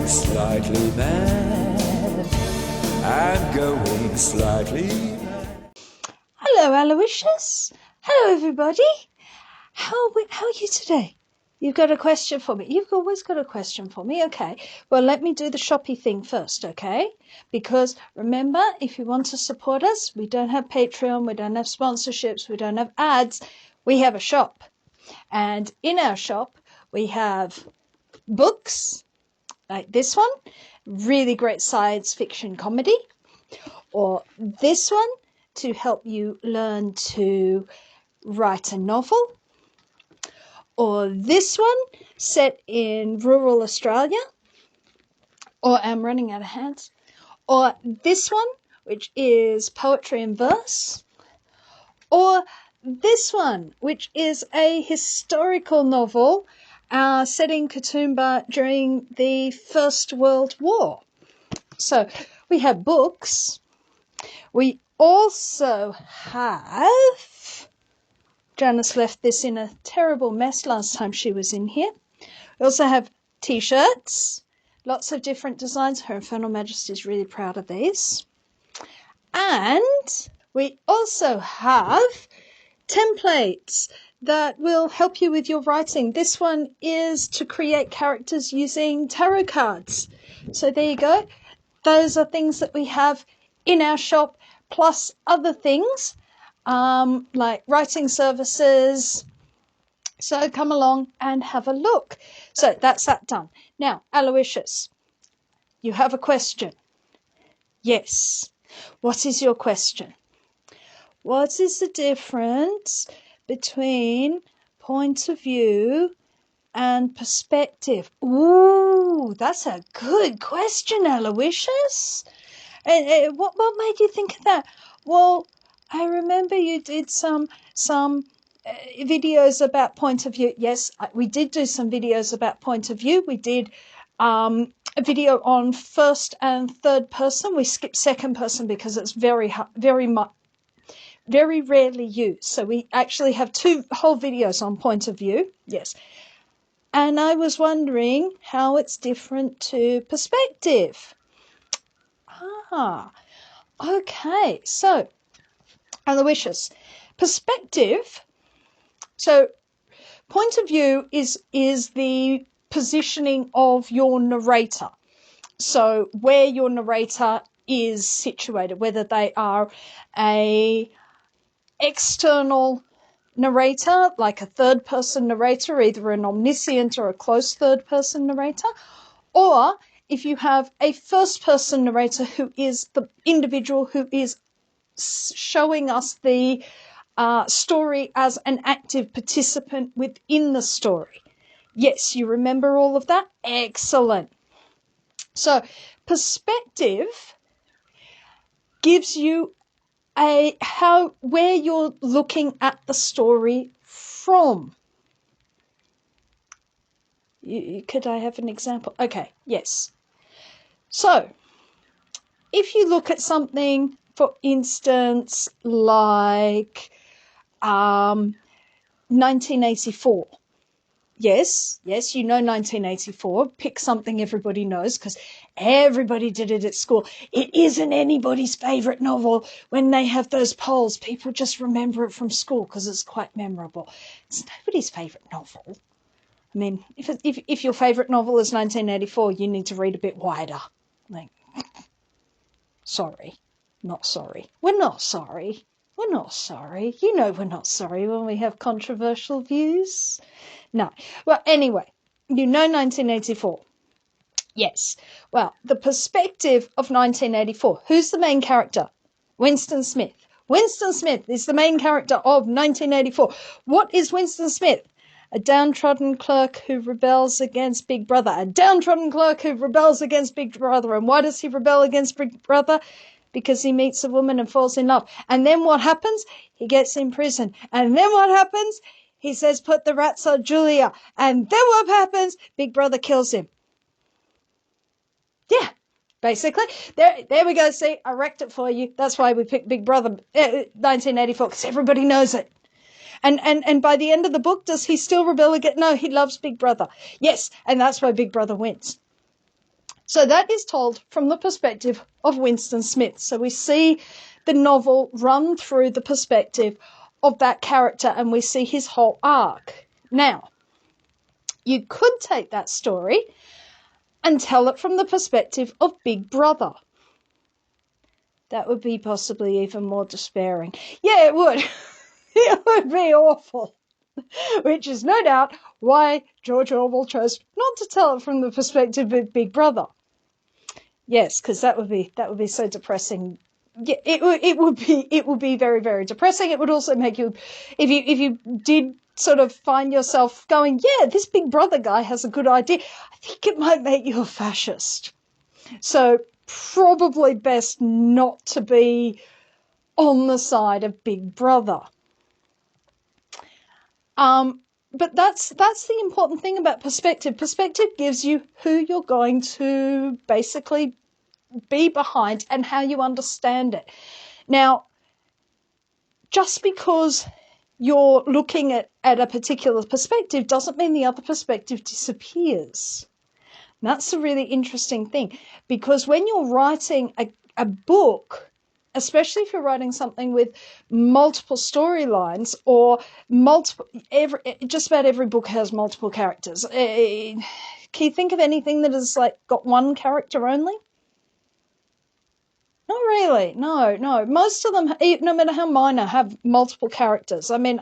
slightly mad. I'm going slightly mad. Hello, Aloysius. Hello, everybody. How are you today? You've got a question for me. You've always got a question for me. Okay. Well, let me do the shoppy thing first, okay? Because remember, if you want to support us, we don't have Patreon, we don't have sponsorships, we don't have ads. We have a shop. And in our shop, we have books like this one, really great science fiction comedy, or this one to help you learn to write a novel, or this one set in rural Australia, or I'm running out of hands, or this one which is poetry and verse, or this one which is a historical novel set in Katoomba during the First World War. So we have books. We also have, Janice left this in a terrible mess last time she was in here. We also have T-shirts, lots of different designs. Her Infernal Majesty is really proud of these. And we also have templates that will help you with your writing. This one is to create characters using tarot cards. So there you go. Those are things that we have in our shop, plus other things like writing services. So come along and have a look. So that's that done. Now, Aloysius, you have a question. Yes. What is your question? What is the difference between point of view and perspective? Ooh, that's a good question, Aloysius. And what made you think of that? Well, I remember you did some videos about point of view. Yes, we did do some videos about point of view. We did a video on first and third person. We skipped second person because it's very rarely used. So we actually have two whole videos on point of view. Yes. And I was wondering how it's different to perspective. Okay. So, Aloysius, perspective. So, point of view is the positioning of your narrator. So, where your narrator is situated, whether they are a external narrator, like a third-person narrator, either an omniscient or a close third-person narrator, or if you have a first-person narrator who is the individual who is showing us the story as an active participant within the story. Yes, you remember all of that? Excellent. So, perspective gives you where you're looking at the story from. Could I have an example? Okay, yes. So, if you look at something, for instance, like 1984. Yes, you know 1984. Pick something everybody knows because everybody did it at school. It isn't anybody's favourite novel. When they have those polls, people just remember it from school because it's quite memorable. It's nobody's favourite novel. I mean, if your favourite novel is 1984, you need to read a bit wider. Like, sorry, not sorry. We're not sorry. We're not sorry. You know we're not sorry when we have controversial views. No. Well, anyway, you know 1984. Yes. Well, the perspective of 1984. Who's the main character? Winston Smith. Winston Smith is the main character of 1984. What is Winston Smith? A downtrodden clerk who rebels against Big Brother. A downtrodden clerk who rebels against Big Brother. And why does he rebel against Big Brother? Because he meets a woman and falls in love. And then what happens? He gets in prison. And then what happens? He says, put the rats on Julia. And then what happens? Big Brother kills him. Yeah, basically. There we go. See, I wrecked it for you. That's why we picked Big Brother 1984, because everybody knows it. And by the end of the book, does he still rebel again? No, he loves Big Brother. Yes, and that's why Big Brother wins. So that is told from the perspective of Winston Smith. So we see the novel run through the perspective of that character and we see his whole arc. Now, you could take that story and tell it from the perspective of Big Brother. That would be possibly even more despairing. Yeah, it would. It would be awful. Which is no doubt why George Orwell chose not to tell it from the perspective of Big Brother. Yes, because that would be so depressing. Yeah, it would be very, very depressing. It would also make you, if you did sort of find yourself going, yeah, this Big Brother guy has a good idea, I think it might make you a fascist. So probably best not to be on the side of Big Brother. But that's the important thing about perspective. Perspective gives you who you're going to basically be behind and how you understand it. Now, just because you're looking at a particular perspective doesn't mean the other perspective disappears. And that's a really interesting thing, because when you're writing a book, especially if you're writing something with multiple storylines or just about every book has multiple characters. Can you think of anything that has like got one character only? Not really. No. Most of them, no matter how minor, have multiple characters. I mean,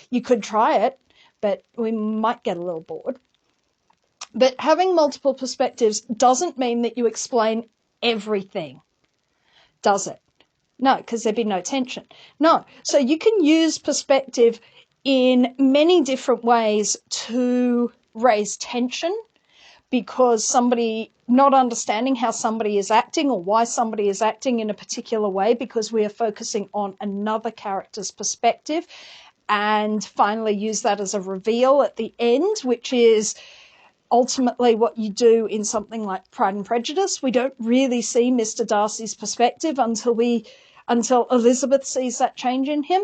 you could try it, but we might get a little bored. But having multiple perspectives doesn't mean that you explain everything, does it? No, because there'd be no tension. No. So you can use perspective in many different ways to raise tension, because somebody not understanding how somebody is acting or why somebody is acting in a particular way, because we are focusing on another character's perspective, and finally use that as a reveal at the end, which is ultimately what you do in something like Pride and Prejudice. We don't really see Mr. Darcy's perspective until Elizabeth sees that change in him.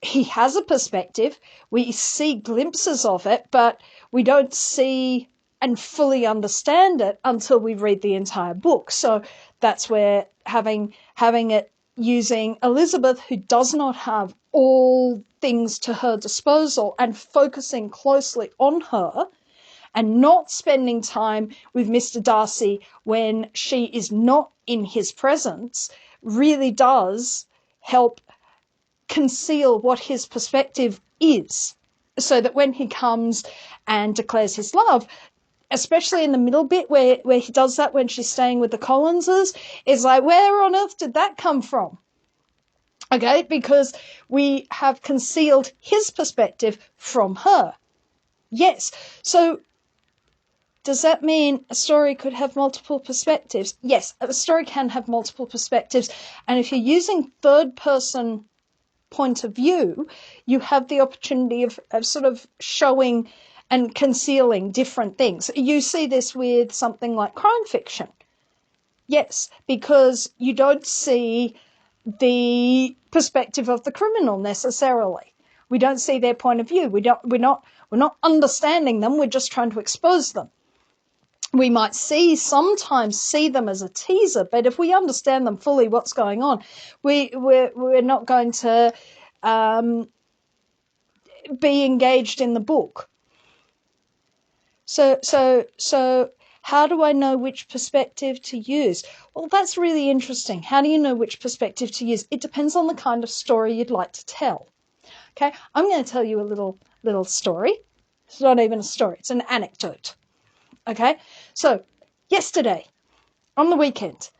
He has a perspective. We see glimpses of it, but we don't see and fully understand it until we read the entire book. So that's where having it using Elizabeth, who does not have all things to her disposal, and focusing closely on her and not spending time with Mr. Darcy when she is not in his presence, really does help conceal what his perspective is, so that when he comes and declares his love, especially in the middle bit where he does that when she's staying with the Collinses, is like, where on earth did that come from? Okay, because we have concealed his perspective from her. Yes. So does that mean a story could have multiple perspectives? Yes, a story can have multiple perspectives. And if you're using third person point of view, you have the opportunity of sort of showing and concealing different things. You see this with something like crime fiction. Yes, because you don't see the perspective of the criminal necessarily. We don't see their point of view. We're not understanding them. We're just trying to expose them. We might sometimes see them as a teaser, but if we understand them fully, what's going on, we're not going to be engaged in the book. So how do I know which perspective to use? Well, that's really interesting. How do you know which perspective to use? It depends on the kind of story you'd like to tell. Okay, I'm going to tell you a little story. It's not even a story, it's an anecdote. Okay, so yesterday, on the weekend,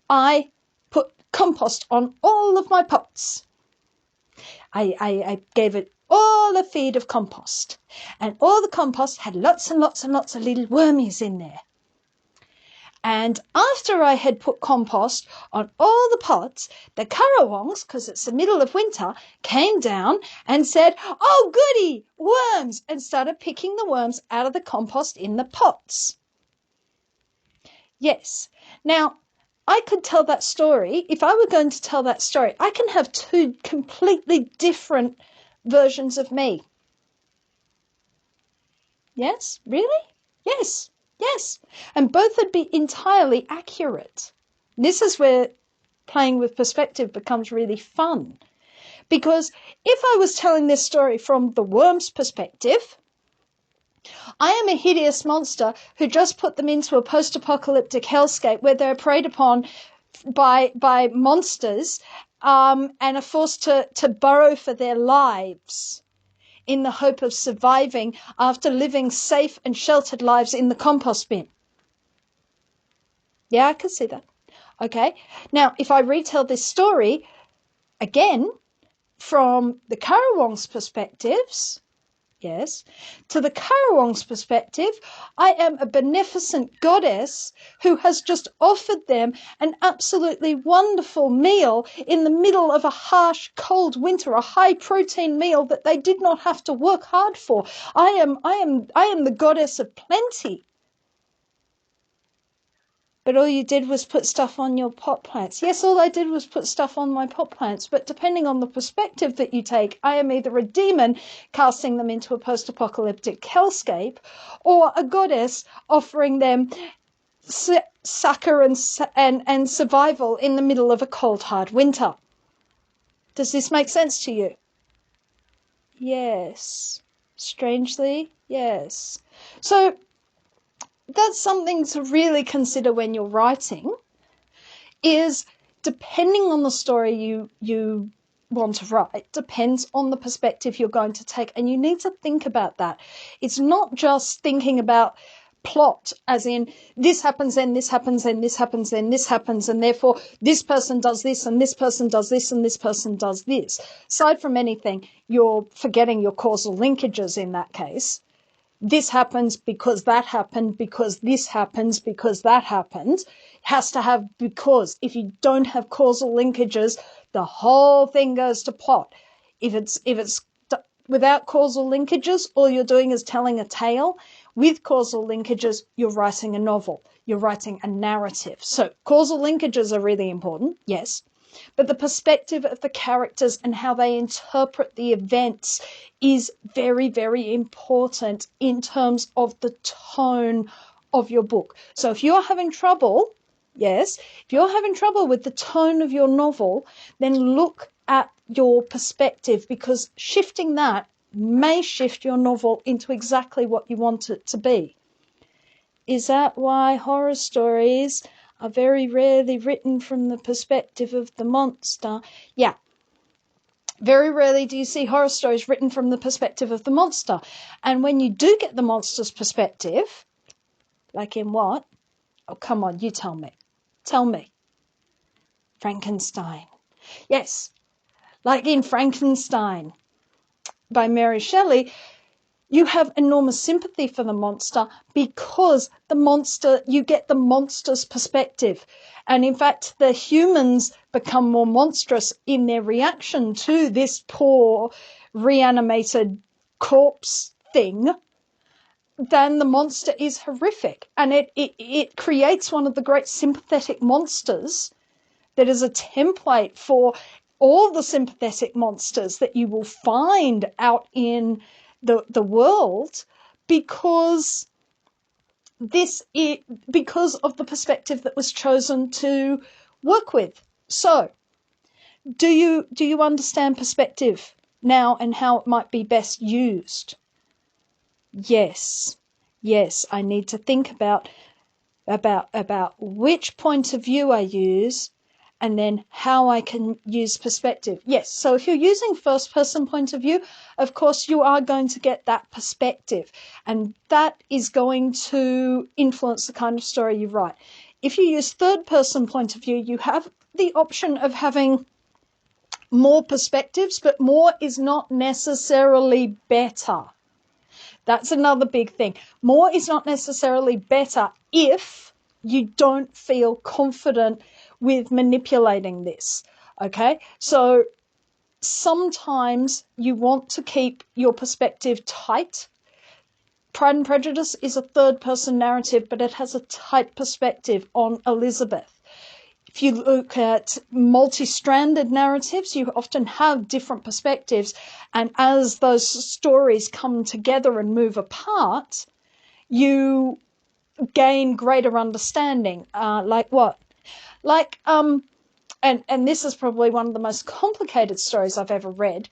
I put compost on all of my pots. I gave it all a feed of compost, and all the compost had lots and lots and lots of little wormies in there. And after I had put compost on all the pots, the currawongs, because it's the middle of winter, came down and said, "Oh, goody, worms," and started picking the worms out of the compost in the pots. Yes. Now, I could tell that story. If I were going to tell that story, I can have two completely different versions of me. Yes? Really? Yes. Yes, and both would be entirely accurate. This is where playing with perspective becomes really fun. Because if I was telling this story from the worm's perspective, I am a hideous monster who just put them into a post-apocalyptic hellscape where they're preyed upon by monsters and are forced to burrow for their lives in the hope of surviving after living safe and sheltered lives in the compost bin. Yeah, I can see that. Okay. Now, if I retell this story again from the Currawong's perspectives, yes, to the Currawong's perspective, I am a beneficent goddess who has just offered them an absolutely wonderful meal in the middle of a harsh, cold winter, a high protein meal that they did not have to work hard for. I am the goddess of plenty. But all you did was put stuff on your pot plants. Yes, all I did was put stuff on my pot plants. But depending on the perspective that you take, I am either a demon casting them into a post-apocalyptic hellscape or a goddess offering them succor and survival in the middle of a cold, hard winter. Does this make sense to you? Yes. Strangely, yes. So that's something to really consider when you're writing, is depending on the story you want to write, depends on the perspective you're going to take. And you need to think about that. It's not just thinking about plot as in this happens, then this happens, then this happens, then this happens, and therefore this person does this, and this person does this, and this person does this. Aside from anything, you're forgetting your causal linkages in that case. This happens because that happened, because this happens, because that happened. It has to have because. If you don't have causal linkages, the whole thing goes to plot. If it's without causal linkages, all you're doing is telling a tale. With causal linkages, you're writing a novel. You're writing a narrative. So causal linkages are really important, yes. But the perspective of the characters and how they interpret the events is very, very important in terms of the tone of your book. So if you're having trouble, yes, if you're having trouble with the tone of your novel, then look at your perspective, because shifting that may shift your novel into exactly what you want it to be. Is that why horror stories are very rarely written from the perspective of the monster? Yeah. Very rarely do you see horror stories written from the perspective of the monster. And when you do get the monster's perspective, like in what? Oh, come on, you tell me. Tell me. Frankenstein. Yes, like in Frankenstein by Mary Shelley, you have enormous sympathy for the monster because you get the monster's perspective. And in fact, the humans become more monstrous in their reaction to this poor reanimated corpse thing than the monster is horrific. And it creates one of the great sympathetic monsters that is a template for all the sympathetic monsters that you will find out in the world, because because of the perspective that was chosen to work with. So, do you understand perspective now and how it might be best used? Yes, I need to think about which point of view I use, and then how I can use perspective. Yes, so if you're using first-person point of view, of course you are going to get that perspective, and that is going to influence the kind of story you write. If you use third-person point of view, you have the option of having more perspectives, but more is not necessarily better. That's another big thing. More is not necessarily better if you don't feel confident with manipulating this. Okay? So sometimes you want to keep your perspective tight. Pride and Prejudice is a third-person narrative, but it has a tight perspective on Elizabeth. If you look at multi-stranded narratives, you often have different perspectives. And as those stories come together and move apart, you gain greater understanding. Like what? Like, and this is probably one of the most complicated stories I've ever read,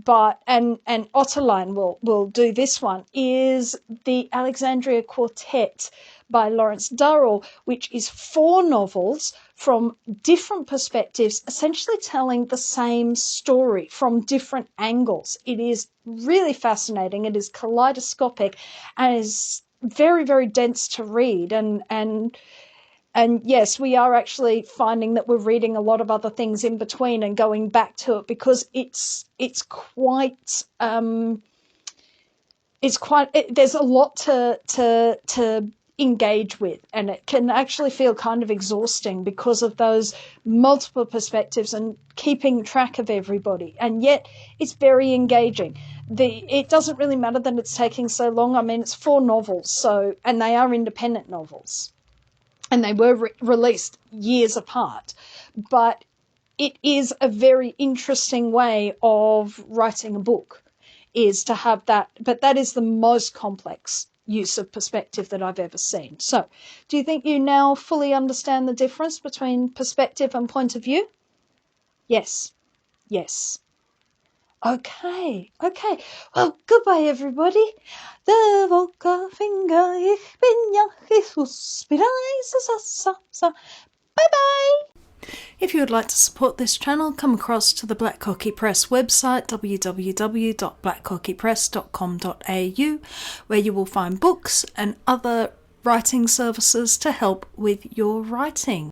but and Otterline will do this one, is the Alexandria Quartet by Lawrence Durrell, which is 4 novels from different perspectives, essentially telling the same story from different angles. It is really fascinating. It is kaleidoscopic and is very, very dense to read. And yes, we are actually finding that we're reading a lot of other things in between and going back to it, because it's quite there's a lot to engage with, and it can actually feel kind of exhausting because of those multiple perspectives and keeping track of everybody. And yet it's very engaging. It doesn't really matter that it's taking so long. I mean, it's 4 novels, and they are independent novels. And they were released years apart. But it is a very interesting way of writing a book, is to have that. But that is the most complex use of perspective that I've ever seen. So, do you think you now fully understand the difference between perspective and point of view? Yes. Yes. Okay. Well, goodbye, everybody. The Volker Finger, ich bin ja Jesus, Bye-bye. If you would like to support this channel, come across to the Black Cockie Press website, www.blackcockiepress.com.au, where you will find books and other writing services to help with your writing.